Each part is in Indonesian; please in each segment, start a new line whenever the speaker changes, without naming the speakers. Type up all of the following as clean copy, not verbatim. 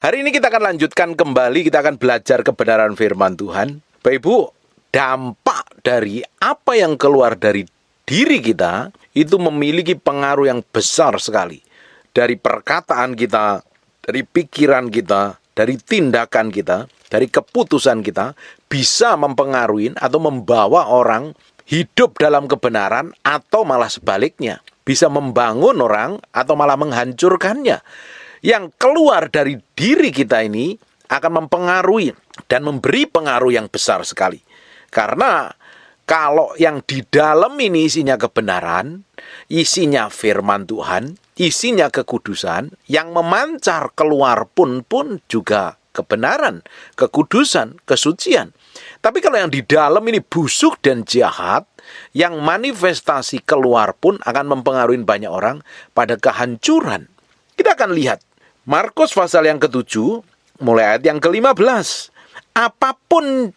Hari ini kita akan lanjutkan kembali, kita akan belajar kebenaran firman Tuhan. Bapak Ibu, dampak dari apa yang keluar dari diri kita itu memiliki pengaruh yang besar sekali. Dari perkataan kita, dari pikiran kita, dari tindakan kita, dari keputusan kita, bisa mempengaruhi atau membawa orang hidup dalam kebenaran atau malah sebaliknya. Bisa membangun orang atau malah menghancurkannya. Yang keluar dari diri kita ini akan mempengaruhi dan memberi pengaruh yang besar sekali. Karena kalau yang di dalam ini isinya kebenaran, isinya firman Tuhan, isinya kekudusan, yang memancar keluar pun juga kebenaran, kekudusan, kesucian. Tapi kalau yang di dalam ini busuk dan jahat, yang manifestasi keluar pun akan mempengaruhi banyak orang pada kehancuran. Kita akan lihat Markus pasal yang ke-7, mulai ayat yang ke-15. Apapun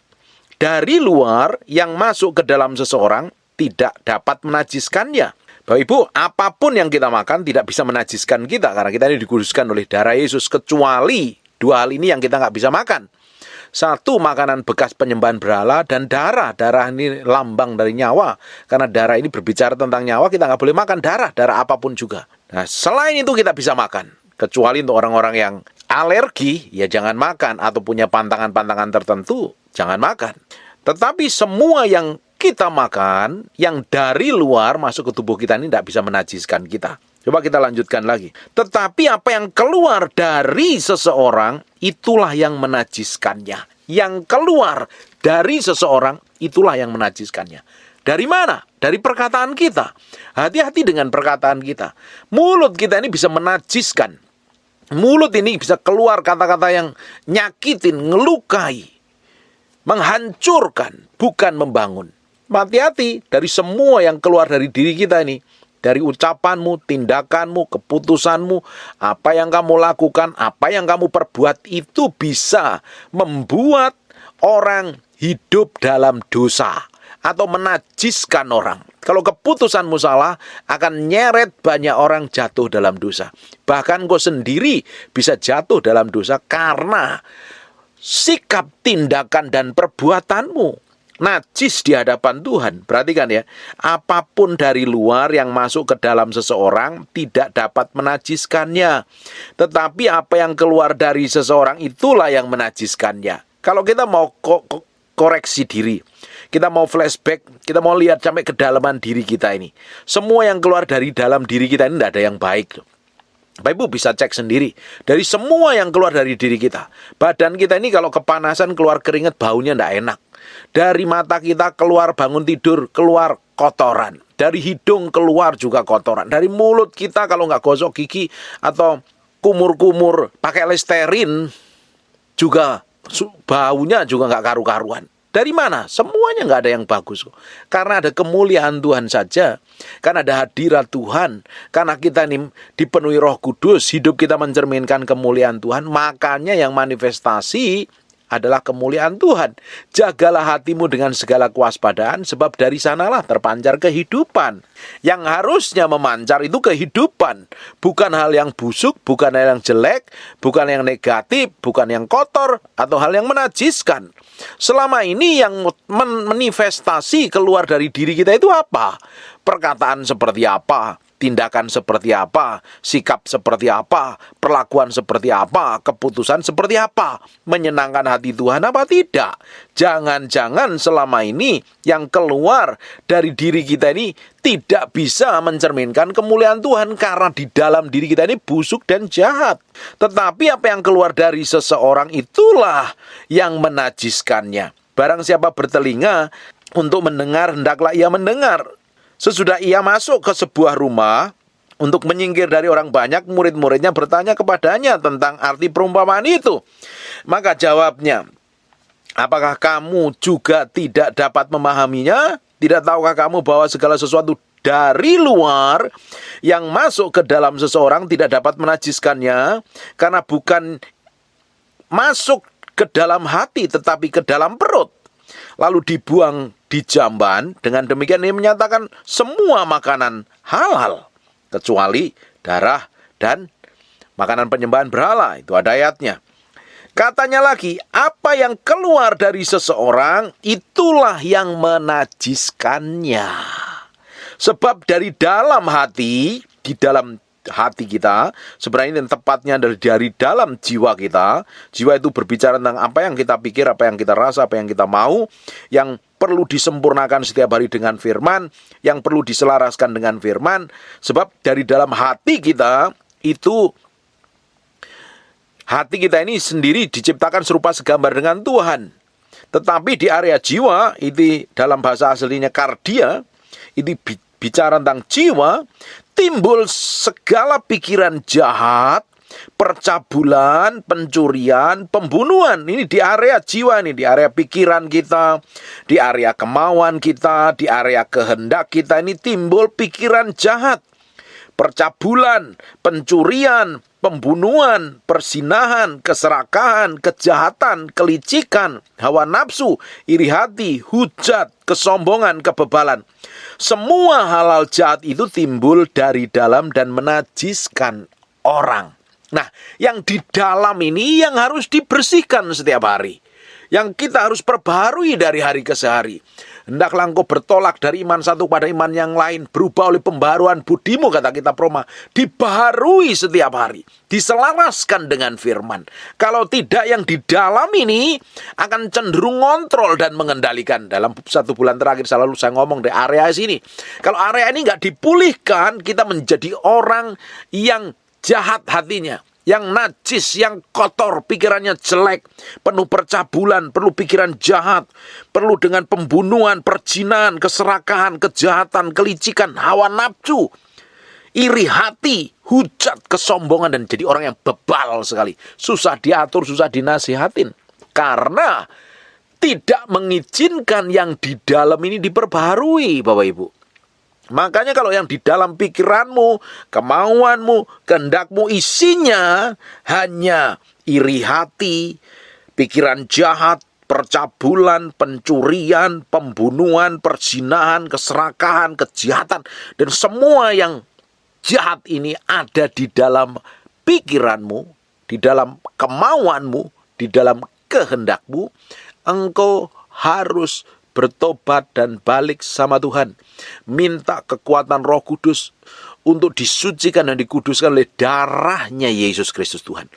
dari luar yang masuk ke dalam seseorang tidak dapat menajiskannya. Bapak Ibu, apapun yang kita makan tidak bisa menajiskan kita, karena kita ini dikuduskan oleh darah Yesus, kecuali dua hal ini yang kita nggak bisa makan. Satu, makanan bekas penyembahan berhala, dan darah. Darah ini lambang dari nyawa. Karena darah ini berbicara tentang nyawa, kita nggak boleh makan darah apapun juga. Nah, selain itu kita bisa makan. Kecuali untuk orang-orang yang alergi, ya jangan makan. Atau punya pantangan-pantangan tertentu, jangan makan. Tetapi semua yang kita makan, yang dari luar masuk ke tubuh kita ini tidak bisa menajiskan kita. Coba kita lanjutkan lagi. Tetapi apa yang keluar dari seseorang, itulah yang menajiskannya. Yang keluar dari seseorang, itulah yang menajiskannya. Dari mana? Dari perkataan kita. Hati-hati dengan perkataan kita. Mulut kita ini bisa menajiskan. Mulut ini bisa keluar kata-kata yang nyakitin, ngelukai, menghancurkan, bukan membangun. Hati-hati dari semua yang keluar dari diri kita ini. Dari ucapanmu, tindakanmu, keputusanmu, apa yang kamu lakukan, apa yang kamu perbuat, itu bisa membuat orang hidup dalam dosa atau menajiskan orang. Kalau keputusanmu salah, akan nyeret banyak orang jatuh dalam dosa. Bahkan kau sendiri bisa jatuh dalam dosa karena sikap, tindakan, dan perbuatanmu najis di hadapan Tuhan. Perhatikan ya, apapun dari luar yang masuk ke dalam seseorang tidak dapat menajiskannya. Tetapi apa yang keluar dari seseorang itulah yang menajiskannya. Kalau kita mau koreksi diri, kita mau flashback, kita mau lihat sampai kedalaman diri kita ini. Semua yang keluar dari dalam diri kita ini tidak ada yang baik. Bapak Ibu bisa cek sendiri. Dari semua yang keluar dari diri kita. Badan kita ini kalau kepanasan keluar keringat, baunya tidak enak. Dari mata kita keluar bangun tidur, keluar kotoran. Dari hidung keluar juga kotoran. Dari mulut kita kalau nggak gosok gigi atau kumur-kumur pakai Listerin, juga baunya juga nggak karu-karuan. Dari mana? Semuanya nggak ada yang bagus. Karena ada kemuliaan Tuhan saja. Karena ada hadirat Tuhan. Karena kita ini dipenuhi Roh Kudus. Hidup kita mencerminkan kemuliaan Tuhan. Makanya yang manifestasi adalah kemuliaan Tuhan. Jagalah hatimu dengan segala kewaspadaan. Sebab dari sanalah terpancar kehidupan. Yang harusnya memancar itu kehidupan. Bukan hal yang busuk, bukan hal yang jelek, bukan yang negatif, bukan yang kotor, atau hal yang menajiskan. Selama ini yang manifestasi keluar dari diri kita itu apa? Perkataan seperti apa? Tindakan seperti apa? Sikap seperti apa? Perlakuan seperti apa? Keputusan seperti apa? Menyenangkan hati Tuhan apa tidak? Jangan-jangan selama ini yang keluar dari diri kita ini tidak bisa mencerminkan kemuliaan Tuhan karena di dalam diri kita ini busuk dan jahat. Tetapi apa yang keluar dari seseorang itulah yang menajiskannya. Barang siapa bertelinga untuk mendengar, hendaklah ia mendengar. Sesudah ia masuk ke sebuah rumah untuk menyingkir dari orang banyak, murid-muridnya bertanya kepadanya tentang arti perumpamaan itu. Maka jawabnya, apakah kamu juga tidak dapat memahaminya? Tidak tahukah kamu bahwa segala sesuatu dari luar yang masuk ke dalam seseorang tidak dapat menajiskannya? Karena bukan masuk ke dalam hati tetapi ke dalam perut, lalu dibuang di jamban. Dengan demikian ini menyatakan semua makanan halal kecuali darah dan makanan penyembahan berhala. Itu ada ayatnya. Katanya lagi, apa yang keluar dari seseorang, itulah yang menajiskannya. Sebab dari dalam hati, di dalam hati kita, sebenarnya yang tepatnya dari dalam jiwa kita. Jiwa itu berbicara tentang apa yang kita pikir, apa yang kita rasa, apa yang kita mau, yang perlu disempurnakan setiap hari dengan firman, yang perlu diselaraskan dengan firman. Sebab dari dalam hati kita itu, hati kita ini sendiri diciptakan serupa segambar dengan Tuhan. Tetapi di area jiwa, itu dalam bahasa aslinya kardia, itu bicara tentang jiwa, timbul segala pikiran jahat, percabulan, pencurian, pembunuhan. Ini di area jiwa, ini di area pikiran kita, di area kemauan kita, di area kehendak kita, ini timbul pikiran jahat, percabulan, pencurian, pembunuhan, persinahan, keserakahan, kejahatan, kelicikan, hawa nafsu, iri hati, hujat, kesombongan, kebebalan. Semua hal-hal jahat itu timbul dari dalam dan menajiskan orang. Nah, yang di dalam ini yang harus dibersihkan setiap hari. Yang kita harus perbaharui dari hari ke hari. Hendaklah engkau bertolak dari iman satu pada iman yang lain, berubah oleh pembaharuan budimu, kata kitab Roma. Dibaharui setiap hari, diselaraskan dengan firman. Kalau tidak, yang di dalam ini akan cenderung ngontrol dan mengendalikan. Dalam 1 bulan terakhir selalu saya ngomong di area sini. Kalau area ini nggak dipulihkan, kita menjadi orang yang jahat hatinya, yang najis, yang kotor, pikirannya jelek, penuh percabulan, perlu pikiran jahat, perlu dengan pembunuhan, perzinahan, keserakahan, kejahatan, kelicikan, hawa nafsu, iri hati, hujat, kesombongan, dan jadi orang yang bebal sekali. Susah diatur, susah dinasihatin. Karena tidak mengizinkan yang di dalam ini diperbaharui, Bapak Ibu. Makanya kalau yang di dalam pikiranmu, kemauanmu, kehendakmu isinya hanya iri hati, pikiran jahat, percabulan, pencurian, pembunuhan, perzinahan, keserakahan, kejahatan, dan semua yang jahat ini ada di dalam pikiranmu, di dalam kemauanmu, di dalam kehendakmu, engkau harus bertobat dan balik sama Tuhan. Minta kekuatan Roh Kudus untuk disucikan dan dikuduskan oleh darahnya Yesus Kristus Tuhan.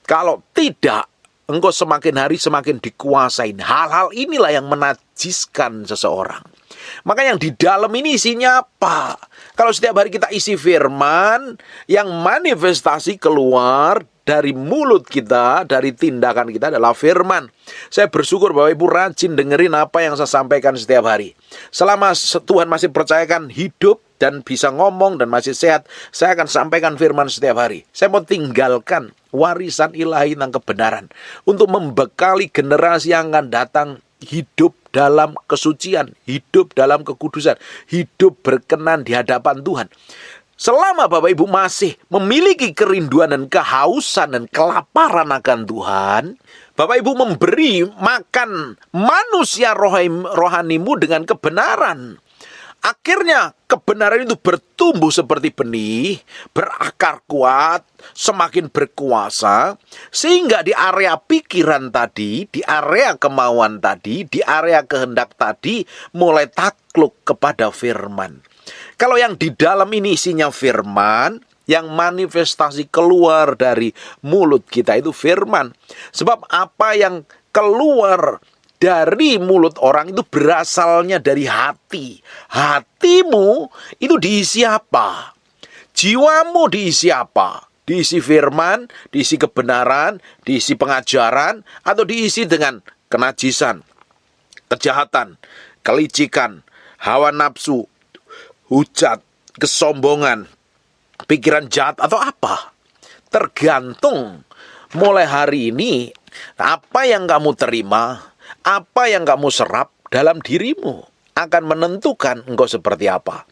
Kalau tidak, engkau semakin hari semakin dikuasain. Hal-hal inilah yang menajiskan seseorang. Maka yang di dalam ini isinya apa? Kalau setiap hari kita isi firman, yang manifestasi keluar dari mulut kita, dari tindakan kita adalah firman. Saya bersyukur Bapak Ibu rajin dengerin apa yang saya sampaikan setiap hari. Selama Tuhan masih percayakan hidup dan bisa ngomong dan masih sehat, saya akan sampaikan firman setiap hari. Saya mau tinggalkan warisan ilahi tentang kebenaran untuk membekali generasi yang akan datang hidup dalam kesucian, hidup dalam kekudusan, hidup berkenan di hadapan Tuhan. Selama Bapak Ibu masih memiliki kerinduan dan kehausan dan kelaparan akan Tuhan, Bapak Ibu memberi makan manusia rohanimu dengan kebenaran. Akhirnya kebenaran itu bertumbuh seperti benih, berakar kuat, semakin berkuasa, sehingga di area pikiran tadi, di area kemauan tadi, di area kehendak tadi, mulai takluk kepada firman. Kalau yang di dalam ini isinya firman, yang manifestasi keluar dari mulut kita itu firman. Sebab apa yang keluar dari mulut orang itu berasalnya dari hati. Hatimu itu diisi apa? Jiwamu diisi apa? Diisi firman, diisi kebenaran, diisi pengajaran, atau diisi dengan kenajisan, kejahatan, kelicikan, hawa nafsu, hujat, kesombongan, pikiran jahat, atau apa? Tergantung mulai hari ini apa yang kamu terima, apa yang kamu serap dalam dirimu akan menentukan engkau seperti apa.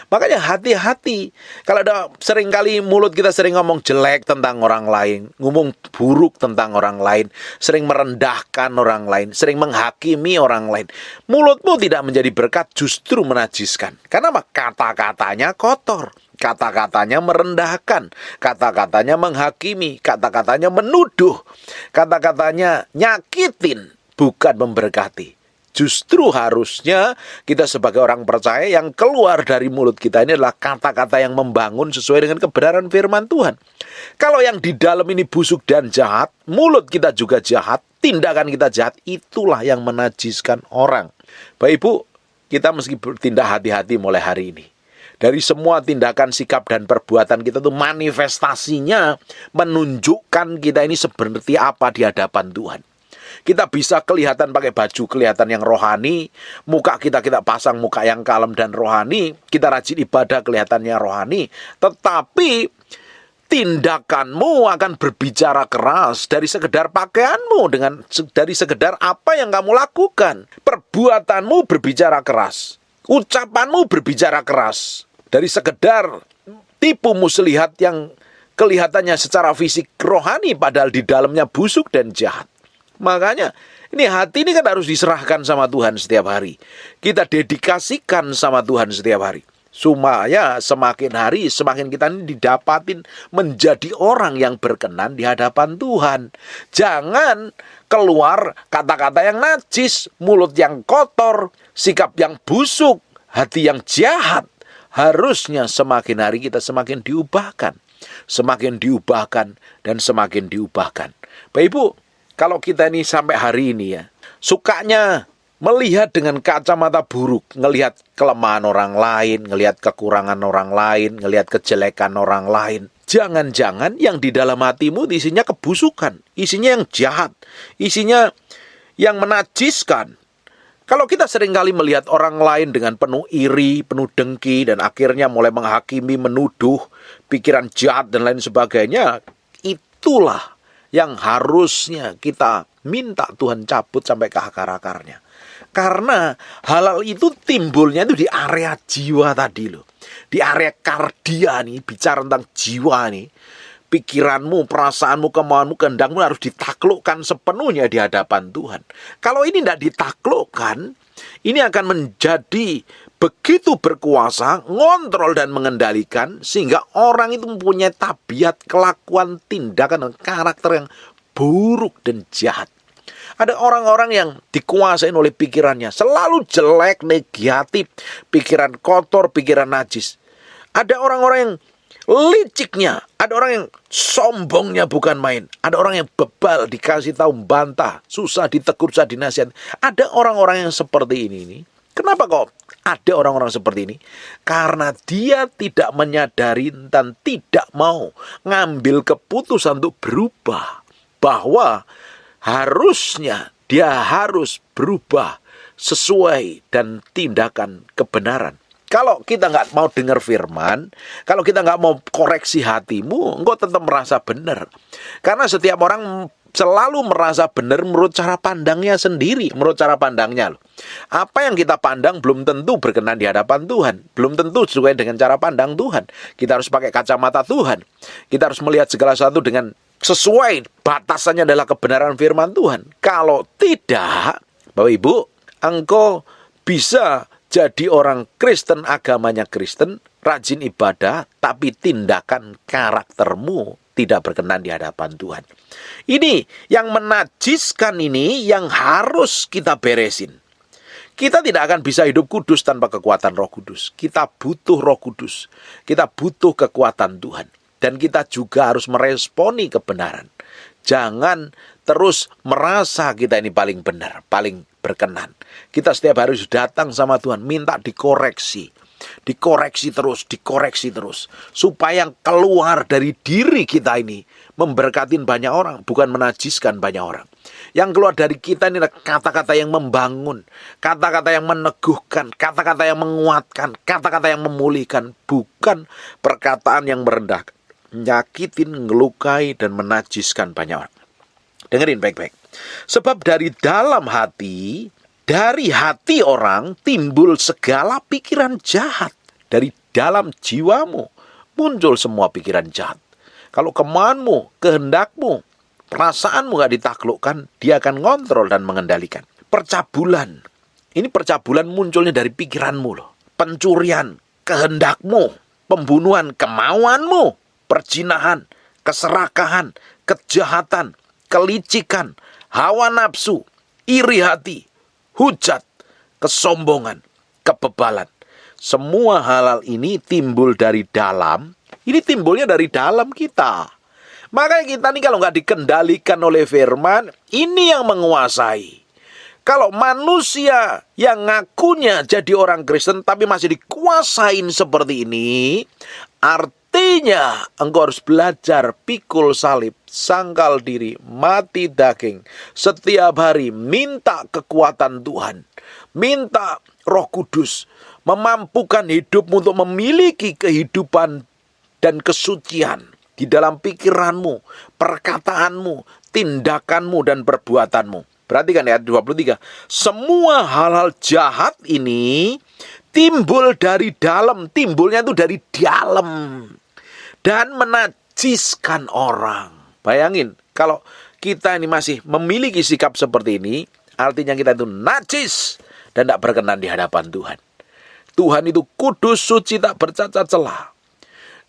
Makanya hati-hati. Kalau ada seringkali mulut kita sering ngomong jelek tentang orang lain, ngomong buruk tentang orang lain, sering merendahkan orang lain, sering menghakimi orang lain. Mulutmu tidak menjadi berkat, justru menajiskan. Karena kata-katanya kotor. Kata-katanya merendahkan, kata-katanya menghakimi, kata-katanya menuduh, kata-katanya nyakitin, bukan memberkati. Justru harusnya kita sebagai orang percaya yang keluar dari mulut kita ini adalah kata-kata yang membangun sesuai dengan kebenaran firman Tuhan. Kalau yang di dalam ini busuk dan jahat, mulut kita juga jahat, tindakan kita jahat, itulah yang menajiskan orang. Bapak Ibu, kita mesti bertindak hati-hati mulai hari ini. Dari semua tindakan, sikap, dan perbuatan kita itu manifestasinya menunjukkan kita ini seperti apa di hadapan Tuhan. Kita bisa kelihatan pakai baju kelihatan yang rohani, muka kita pasang muka yang kalem dan rohani, kita rajin ibadah kelihatannya rohani, tetapi tindakanmu akan berbicara keras dari sekedar pakaianmu, dari sekedar apa yang kamu lakukan. Perbuatanmu berbicara keras, ucapanmu berbicara keras, dari sekedar tipu muslihat yang kelihatannya secara fisik rohani padahal di dalamnya busuk dan jahat. Makanya ini hati ini kan harus diserahkan sama Tuhan setiap hari. Kita dedikasikan sama Tuhan setiap hari. Supaya semakin hari semakin kita ini didapatin menjadi orang yang berkenan di hadapan Tuhan. Jangan keluar kata-kata yang najis, mulut yang kotor, sikap yang busuk, hati yang jahat. Harusnya semakin hari kita semakin diubahkan. Semakin diubahkan dan semakin diubahkan. Bapak Ibu, kalau kita ini sampai hari ini ya, sukanya melihat dengan kacamata buruk, ngelihat kelemahan orang lain, ngelihat kekurangan orang lain, ngelihat kejelekan orang lain. Jangan-jangan yang di dalam hatimu isinya kebusukan, isinya yang jahat, isinya yang menajiskan. Kalau kita seringkali melihat orang lain dengan penuh iri, penuh dengki, dan akhirnya mulai menghakimi, menuduh, pikiran jahat dan lain sebagainya, itulah yang harusnya kita minta Tuhan cabut sampai ke akar-akarnya. Karena hal-hal itu timbulnya itu di area jiwa tadi loh. Di area kardia nih, bicara tentang jiwa nih. Pikiranmu, perasaanmu, kemauanmu, kehendakmu harus ditaklukkan sepenuhnya di hadapan Tuhan. Kalau ini tidak ditaklukkan, ini akan menjadi begitu berkuasa, ngontrol dan mengendalikan, sehingga orang itu mempunyai tabiat, kelakuan, tindakan, dan karakter yang buruk dan jahat. Ada orang-orang yang dikuasai oleh pikirannya, selalu jelek, negatif, pikiran kotor, pikiran najis. Ada orang-orang yang liciknya, ada orang yang sombongnya bukan main, ada orang yang bebal, dikasih tahu bantah, susah ditegur, susah dinasihat. Ada orang-orang yang seperti ini. Kenapa kok ada orang-orang seperti ini? Karena dia tidak menyadari dan tidak mau ngambil keputusan untuk berubah. Bahwa harusnya dia harus berubah sesuai dan tindakan kebenaran. Kalau kita nggak mau dengar firman, kalau kita nggak mau koreksi hatimu, engkau tetap merasa benar. Karena setiap orang selalu merasa benar menurut cara pandangnya sendiri, menurut cara pandangnya. Apa yang kita pandang belum tentu berkenan di hadapan Tuhan, belum tentu sesuai dengan cara pandang Tuhan. Kita harus pakai kacamata Tuhan. Kita harus melihat segala sesuatu dengan sesuai, batasannya adalah kebenaran firman Tuhan. Kalau tidak, Bapak Ibu, engkau bisa jadi orang Kristen, agamanya Kristen, rajin ibadah, tapi tindakan karaktermu tidak berkenan di hadapan Tuhan. Ini yang menajiskan, ini yang harus kita beresin. Kita tidak akan bisa hidup kudus tanpa kekuatan Roh Kudus. Kita butuh Roh Kudus. Kita butuh kekuatan Tuhan. Dan kita juga harus meresponi kebenaran. Jangan terus merasa kita ini paling benar, paling berkenan. Kita setiap hari harus datang sama Tuhan, minta dikoreksi. Dikoreksi terus. Supaya yang keluar dari diri kita ini memberkatin banyak orang, bukan menajiskan banyak orang. Yang keluar dari kita ini adalah kata-kata yang membangun, kata-kata yang meneguhkan, kata-kata yang menguatkan, kata-kata yang memulihkan, bukan perkataan yang merendahkan, nyakitin, ngelukai, dan menajiskan banyak orang. Dengerin baik-baik. Sebab dari dalam hati, dari hati orang timbul segala pikiran jahat. Dari dalam jiwamu muncul semua pikiran jahat. Kalau kemauanmu, kehendakmu, perasaanmu gak ditaklukkan, dia akan ngontrol dan mengendalikan. Percabulan. Ini percabulan munculnya dari pikiranmu loh. Pencurian, kehendakmu. pembunuhan, kemauanmu, perzinahan, keserakahan, kejahatan, kelicikan, hawa nafsu, iri hati, hujat, kesombongan, kebebalan. Semua hal ini timbul dari dalam. Ini timbulnya dari dalam kita. Makanya kita nih kalau nggak dikendalikan oleh firman, ini yang menguasai. Kalau manusia yang ngakunya jadi orang Kristen tapi masih dikuasain seperti ini, artinya engkau harus belajar pikul salib, sangkal diri, mati daging. Setiap hari minta kekuatan Tuhan, minta Roh Kudus memampukan hidupmu untuk memiliki kehidupan dan kesucian di dalam pikiranmu, perkataanmu, tindakanmu, dan perbuatanmu. Perhatikan ayat 23. Semua hal-hal jahat ini timbul dari dalam. Timbulnya itu dari dalam. Dan menajiskan orang. Bayangin, kalau kita ini masih memiliki sikap seperti ini, artinya kita itu najis dan tak berkenan di hadapan Tuhan. Tuhan itu kudus, suci, tak bercacat celah.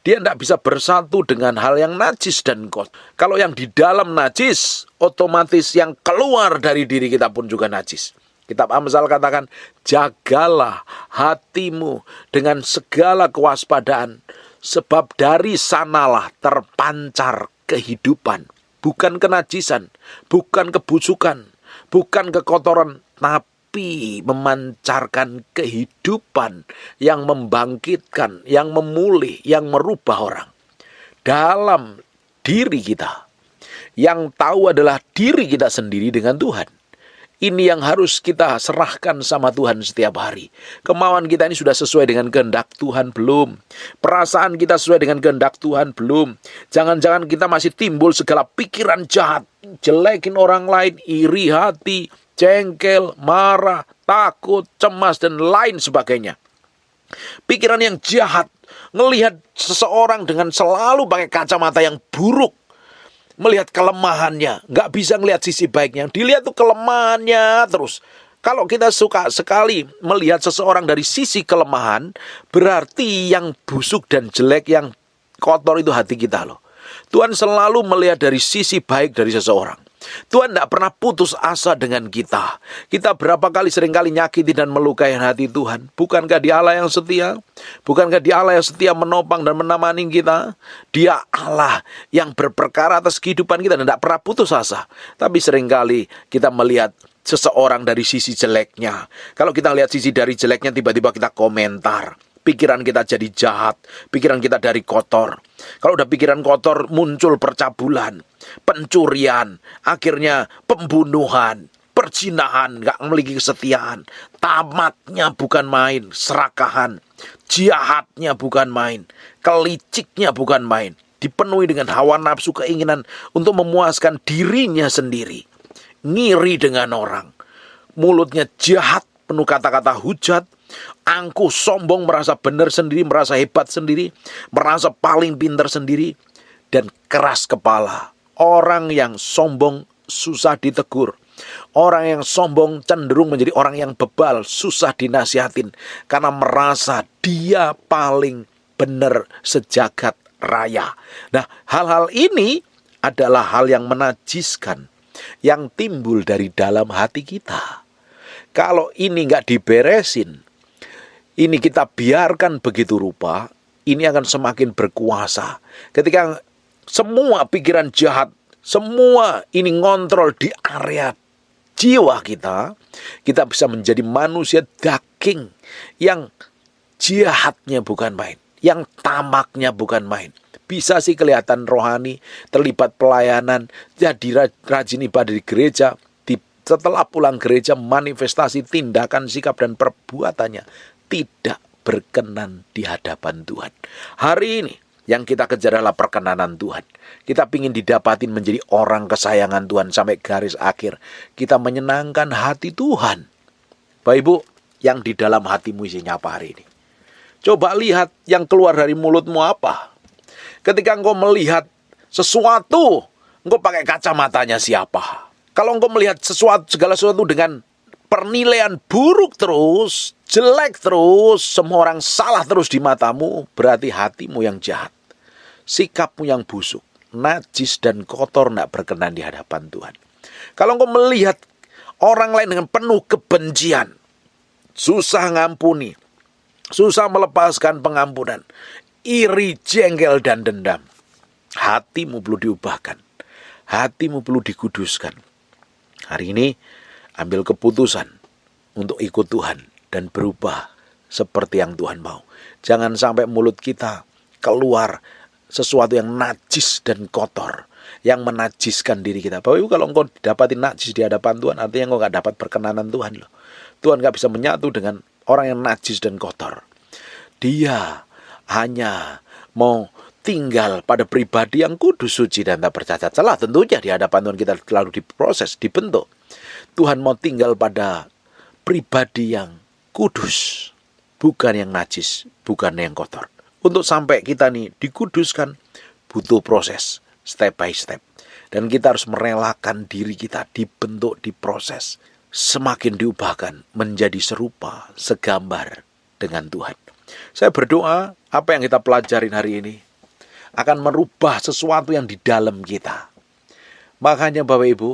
Dia tidak bisa bersatu dengan hal yang najis dan kotor. Kalau yang di dalam najis, otomatis yang keluar dari diri kita pun juga najis. Kitab Amsal katakan, jagalah hatimu dengan segala kewaspadaan, sebab dari sanalah terpancar kehidupan. Bukan kenajisan, bukan kebusukan, bukan kekotoran, tapi memancarkan kehidupan yang membangkitkan, yang memulih, yang merubah orang. Dalam diri kita, yang tahu adalah diri kita sendiri dengan Tuhan. Ini yang harus kita serahkan sama Tuhan setiap hari. Kemauan kita ini sudah sesuai dengan kehendak Tuhan belum? Perasaan kita sesuai dengan kehendak Tuhan belum? Jangan-jangan kita masih timbul segala pikiran jahat, jelekin orang lain, iri hati, jengkel, marah, takut, cemas, dan lain sebagainya. Pikiran yang jahat, ngelihat seseorang dengan selalu pakai kacamata yang buruk, melihat kelemahannya, nggak bisa ngelihat sisi baiknya, dilihat tuh kelemahannya terus. Kalau kita suka sekali melihat seseorang dari sisi kelemahan, berarti yang busuk dan jelek, yang kotor itu hati kita loh. Tuhan selalu melihat dari sisi baik dari seseorang. Tuhan tidak pernah putus asa dengan kita. Kita berapa kali seringkali nyakiti dan melukai hati Tuhan. Bukankah Dia Allah yang setia? Bukankah Dia Allah yang setia menopang dan menemani kita? Dia Allah yang berperkara atas kehidupan kita dan tidak pernah putus asa. Tapi seringkali kita melihat seseorang dari sisi jeleknya. Kalau kita lihat sisi dari jeleknya, tiba-tiba kita komentar. Pikiran kita jadi jahat, pikiran kita dari kotor. Kalau udah pikiran kotor, muncul percabulan, pencurian, akhirnya pembunuhan, perzinahan, gak memiliki kesetiaan, tamatnya bukan main, serakahan, jahatnya bukan main, keliciknya bukan main, dipenuhi dengan hawa nafsu, keinginan untuk memuaskan dirinya sendiri, ngiri dengan orang, mulutnya jahat, penuh kata-kata hujat, angkuh, sombong, merasa benar sendiri, merasa hebat sendiri, merasa paling pintar sendiri, dan keras kepala. Orang yang sombong susah ditegur. Orang yang sombong cenderung menjadi orang yang bebal, susah dinasihatin, karena merasa dia paling benar sejagat raya. Nah, hal-hal ini adalah hal yang menajiskan, yang timbul dari dalam hati kita. Kalau ini nggak diberesin, ini kita biarkan begitu rupa, ini akan semakin berkuasa. Ketika semua pikiran jahat, semua ini ngontrol di area jiwa kita, kita bisa menjadi manusia daging yang jahatnya bukan main, yang tamaknya bukan main. Bisa sih kelihatan rohani, terlibat pelayanan, jadi rajin ibadah di gereja. Setelah pulang gereja, manifestasi tindakan, sikap, dan perbuatannya tidak berkenan di hadapan Tuhan. Hari ini yang kita kejar adalah perkenanan Tuhan. Kita ingin didapatin menjadi orang kesayangan Tuhan sampai garis akhir. Kita menyenangkan hati Tuhan. Bapak Ibu, yang di dalam hatimu isinya apa hari ini? Coba lihat yang keluar dari mulutmu apa. Ketika engkau melihat sesuatu, engkau pakai kacamatanya siapa? Kalau engkau melihat segala sesuatu dengan pernilaian buruk terus, jelek terus, semua orang salah terus di matamu, berarti hatimu yang jahat, sikapmu yang busuk, najis dan kotor, tidak berkenan di hadapan Tuhan. Kalau engkau melihat orang lain dengan penuh kebencian, susah ngampuni, susah melepaskan pengampunan, iri, jengkel, dan dendam, hatimu perlu diubahkan, hatimu perlu dikuduskan. Hari ini ambil keputusan untuk ikut Tuhan dan berubah seperti yang Tuhan mau. Jangan sampai mulut kita keluar sesuatu yang najis dan kotor, yang menajiskan diri kita. Bapak Ibu, kalau engkau dapatin najis di hadapan Tuhan, artinya engkau gak dapat perkenanan Tuhan loh. Tuhan gak bisa menyatu dengan orang yang najis dan kotor. Dia hanya mau tinggal pada pribadi yang kudus, suci, dan tak bercacat celah. Tentunya di hadapan Tuhan kita selalu diproses, dibentuk. Tuhan mau tinggal pada pribadi yang kudus, bukan yang najis, bukan yang kotor. Untuk sampai kita nih dikuduskan, butuh proses, step by step. Dan kita harus merelakan diri kita dibentuk, diproses. Semakin diubahkan menjadi serupa, segambar dengan Tuhan. Saya berdoa apa yang kita pelajarin hari ini akan merubah sesuatu yang di dalam kita. Makanya Bapak Ibu,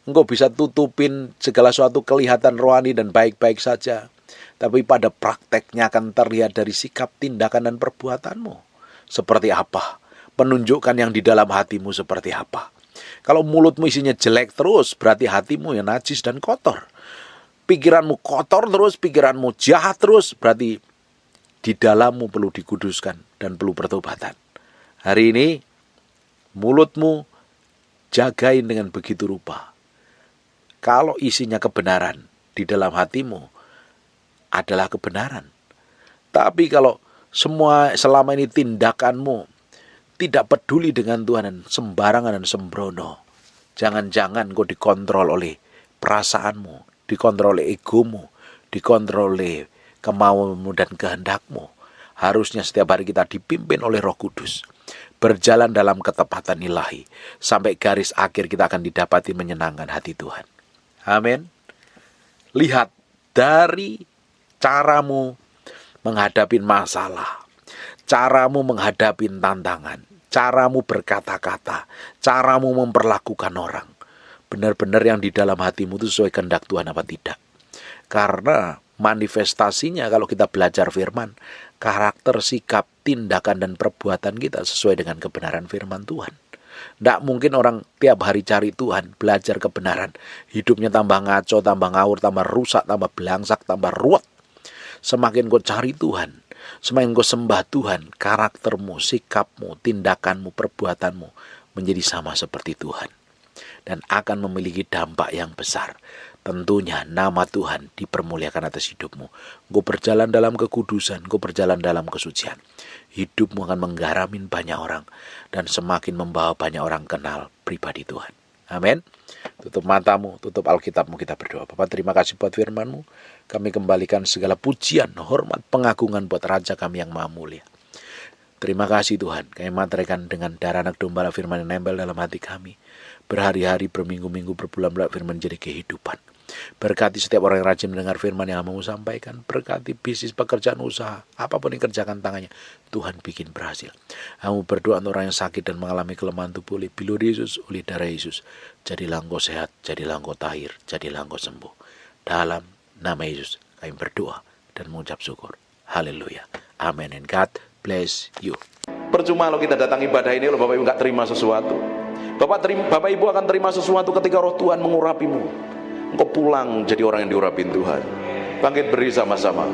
engkau bisa tutupin segala sesuatu kelihatan rohani dan baik-baik saja, tapi pada prakteknya akan terlihat dari sikap, tindakan, dan perbuatanmu. Seperti apa? Menunjukkan yang di dalam hatimu seperti apa. Kalau mulutmu isinya jelek terus, berarti hatimu yang najis dan kotor. Pikiranmu kotor terus, pikiranmu jahat terus, berarti di dalammu perlu dikuduskan dan perlu pertobatan. Hari ini, mulutmu jagain dengan begitu rupa. Kalau isinya kebenaran, di dalam hatimu adalah kebenaran. Tapi kalau selama ini tindakanmu tidak peduli dengan Tuhan dan sembarangan dan sembrono, jangan-jangan kau dikontrol oleh perasaanmu, dikontrol oleh egomu, dikontrol oleh kemauanmu dan kehendakmu. Harusnya setiap hari kita dipimpin oleh Roh Kudus, berjalan dalam ketepatan ilahi, sampai garis akhir kita akan didapati menyenangkan hati Tuhan. Amin. Lihat dari caramu menghadapi masalah, caramu menghadapi tantangan, caramu berkata-kata, caramu memperlakukan orang. Benar-benar yang di dalam hatimu itu sesuai kehendak Tuhan apa tidak. Karena manifestasinya kalau kita belajar firman, karakter, sikap, tindakan, dan perbuatan kita sesuai dengan kebenaran firman Tuhan. Tidak mungkin orang tiap hari cari Tuhan, belajar kebenaran, hidupnya tambah ngaco, tambah ngawur, tambah rusak, tambah belangsak, tambah ruwet. Semakin kau cari Tuhan, semakin kau sembah Tuhan, karaktermu, sikapmu, tindakanmu, perbuatanmu menjadi sama seperti Tuhan. Dan akan memiliki dampak yang besar. Tentunya nama Tuhan dipermuliakan atas hidupmu. Engkau berjalan dalam kekudusan, engkau berjalan dalam kesucian. Hidupmu akan menggaramin banyak orang dan semakin membawa banyak orang kenal pribadi Tuhan. Amin. Tutup matamu, tutup Alkitabmu, kita berdoa. Bapak, terima kasih buat firman-Mu. Kami kembalikan segala pujian, hormat, pengagungan buat Raja kami yang Maha Mulia. Terima kasih Tuhan, kami materaikan dengan darah anak domba firman yang nempel dalam hati kami. Berhari-hari, berminggu-minggu, berbulan-bulan firman jadi kehidupan. Berkati setiap orang yang rajin mendengar firman yang mau sampaikan. Berkati bisnis, pekerjaan, usaha, apapun yang kerjakan tangannya, Tuhan bikin berhasil. Kamu berdoa untuk orang yang sakit dan mengalami kelemahan tubuh oleh bilur Yesus, oleh darah Yesus. Jadilah engkau sehat, jadilah engkau tahir, jadilah engkau sembuh. Dalam nama Yesus kami berdoa dan mengucap syukur. Haleluya. Amin. And God bless you. Percuma kalau kita datang ibadah ini, kalau Bapak Ibu gak terima sesuatu. Bapak Ibu akan terima sesuatu ketika Roh Tuhan mengurapimu. Engkau pulang jadi orang yang diurapin Tuhan. Bangkit berdiri sama-sama.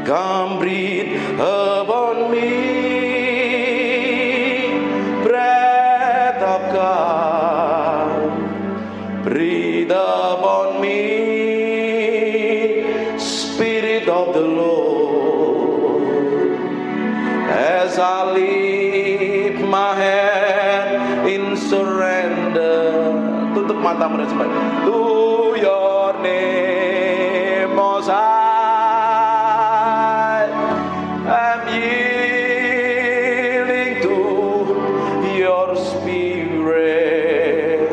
Come breathe upon me, breath of God. Breathe upon me, Spirit of the Lord. As I lift my hand in surrender, tutup matamu dan sebagainya, to your name Most High. I'm yielding to your spirit,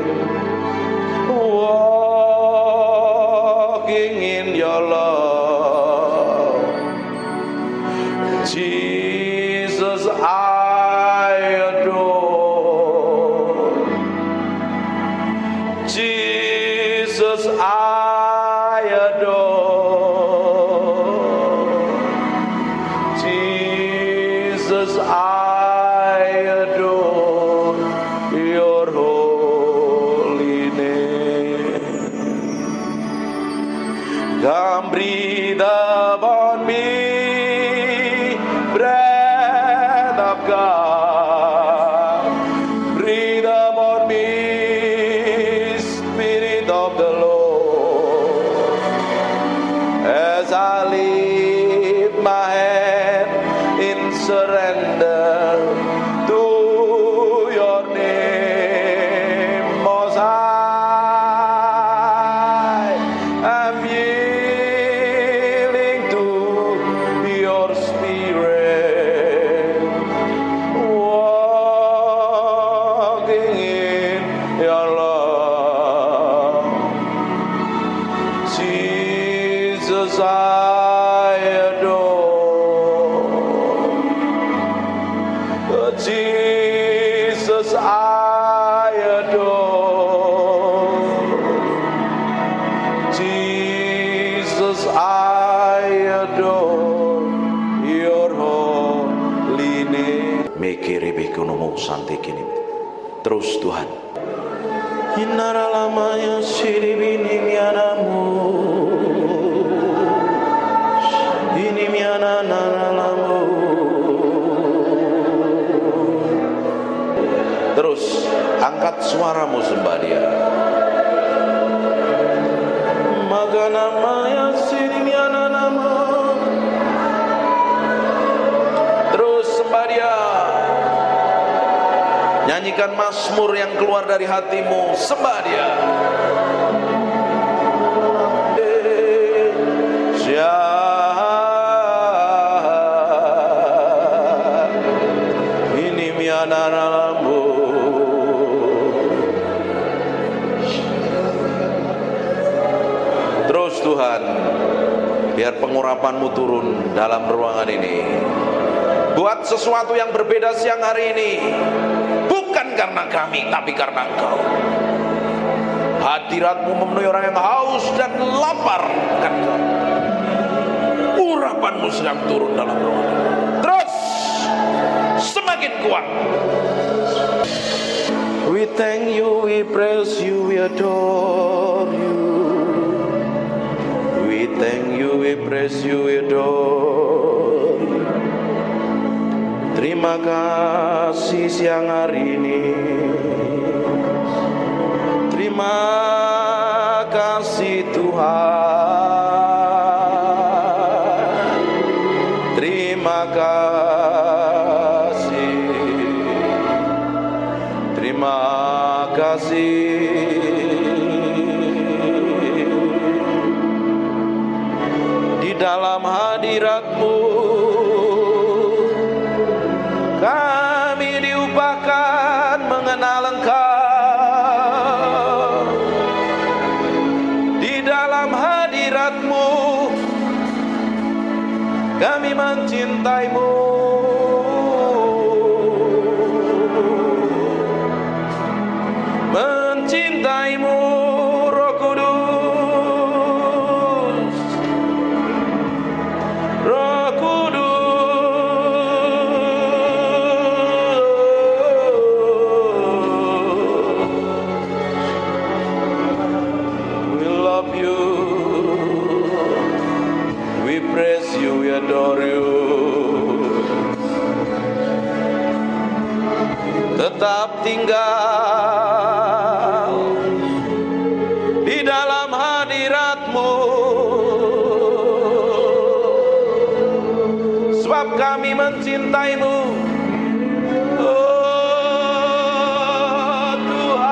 walking in your love. Jesus, I adore. Jesus, I adore. Jesus, I adore your holy name. Come breathe upon me, breath of God. Breathe upon me, Spirit of the Lord. As I lift my hand in surrender to your name, Most High. I'm yielding to your spirit, walking in your love. Jesus, I adore. Jesus, I adore. Jesus, I adore your holy name. Terus Tuhan. Inaralamaya siribinimianamu, inimiananaramu. Terus angkat suaramu sembah Dia. Maganamaya sirimiananamu. Terus sembah Dia. Nyanyikan mazmur yang keluar dari hatimu, sembah Dia. Ini mianaramu. Terus Tuhan, biar pengurapan-Mu turun dalam ruangan ini. Buat sesuatu yang berbeda siang hari ini, bukan karena kami, tapi karena Engkau. Hadirat-Mu memenuhi orang yang haus dan lapar akan Engkau. Urapan-Mu sedang turun dalam ruangan ini. Terus semakin kuat. We thank you, we praise you, we adore you. We thank you, we praise you, we adore you. Terima kasih siang hari ini. Terima kasih Tuhan. Terima kasih. Terima kasih. Di dalam hadirat-Mu kami diupahkan mengenal Engkau. Di dalam hadirat-Mu kami mencintai-Mu. Mencintai-Mu, Roh Kudus. Roh Kudus. We love you. We praise you, we adore you. Tetap tinggal di dalam hadirat-Mu, sebab kami mencintai-Mu. Oh Tuhan,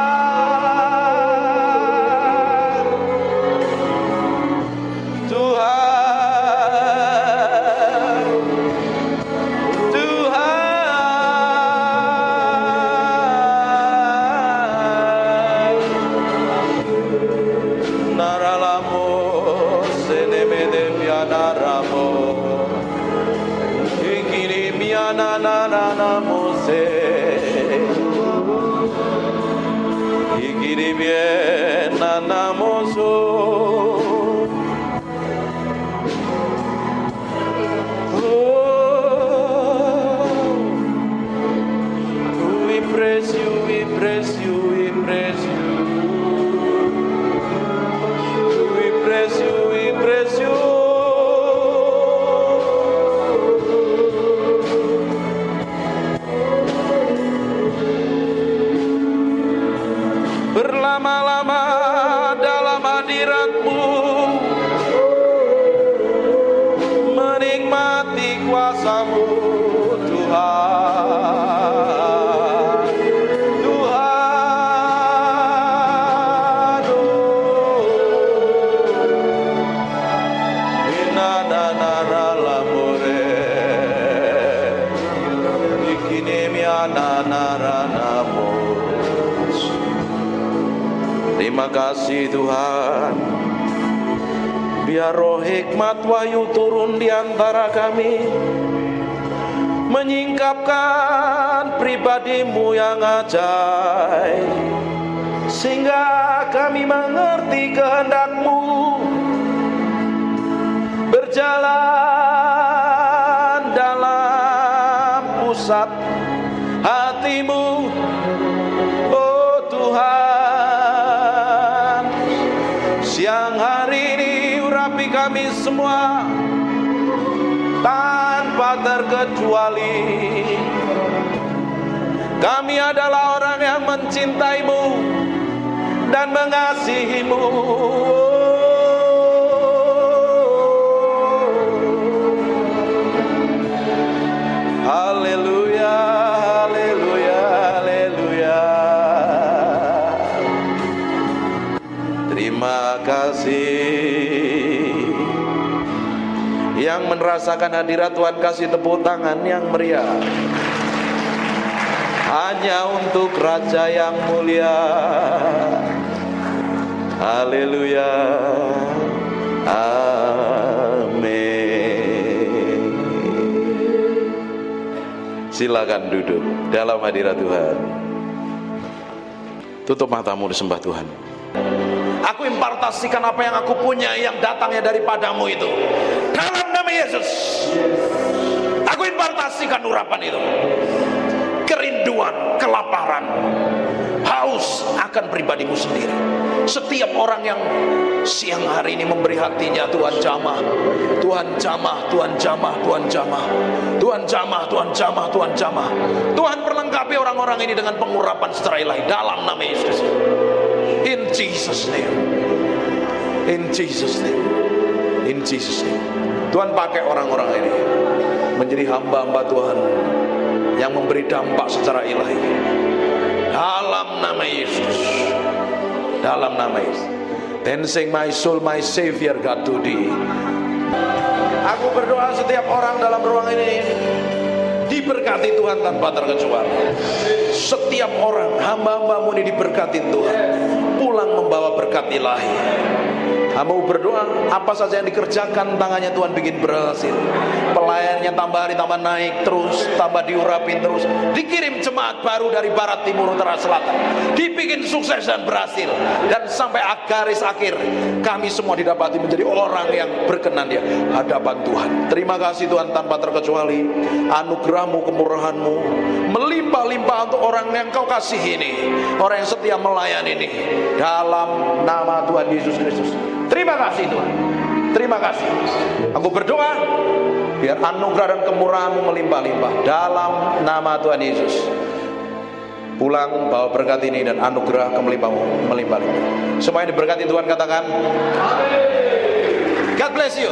se ikiri bien anamoso. We praise you, we praise you, we praise you. We praise you, we praise you. Berlama-lama dalam hadirat-Mu, menikmati kuasa-Mu, Tuhan. Tuhan, inanana lamore, ikinemia nanaranamu. Terima kasih Tuhan. Biar roh hikmat wahyu turun di antara kami, menyingkapkan pribadi-Mu yang ajaib, sehingga kami mengerti kehendak-Mu, berjalan dalam pusat hati-Mu, oh Tuhan. Siang hari ini urapi kami semua tanpa terkecuali. Kami adalah orang yang mencintai-Mu dan mengasihi-Mu. Haleluya, haleluya, haleluya. Terima kasih. Yang merasakan hadirat Tuhan kasih tepuk tangan yang meriah. Hanya untuk Raja yang mulia. Haleluya. Amin. Silakan duduk dalam hadirat Tuhan. Tutup matamu, disembah Tuhan. Aku impartasikan apa yang aku punya yang datangnya daripada-Mu itu. Dalam nama Yesus. Aku impartasikan urapan itu. Kerinduan, kelaparan, haus akan pribadi-Mu sendiri. Setiap orang yang siang hari ini memberi hatinya, Tuhan jamah, Tuhan jamah, Tuhan jamah, Tuhan jamah, Tuhan jamah, Tuhan jamah, Tuhan jamah. Tuhan perlengkapi orang-orang ini dengan pengurapan secara ilahi dalam nama Yesus. In Jesus name. In Jesus name. In Jesus name. Tuhan pakai orang-orang ini menjadi hamba-hamba Tuhan yang memberi dampak secara ilahi. Dalam nama Yesus. Dalam nama Yesus. Then sing my soul, my Savior God to thee. Aku berdoa setiap orang dalam ruang ini diberkati Tuhan tanpa terkecuali. Setiap orang hamba-hamba-Mu ini diberkati Tuhan, pulang membawa berkat ilahi. Hamba berdoa, apa saja yang dikerjakan tangannya Tuhan bikin berhasil. Pelayannya tambah hari tambah naik terus, tambah diurapin terus. Dikirim jemaat baru dari barat, timur, utara, selatan. Dibikin sukses dan berhasil. Dan sampai garis akhir, kami semua didapati menjadi orang yang berkenan di hadapan Tuhan. Terima kasih Tuhan tanpa terkecuali. Anugerah-Mu, kemurahan-Mu melimpah-limpah untuk orang yang Kau kasih ini, orang yang setia melayani ini. Dalam nama Tuhan Yesus Kristus. Terima kasih Tuhan. Terima kasih. Aku berdoa biar anugerah dan kemurahan-Mu melimpah-limpah dalam nama Tuhan Yesus. Pulang bawa berkat ini dan anugerah kemelimpah-Mu melimpah-limpah. Semuanya diberkati Tuhan, katakan amin. God bless you.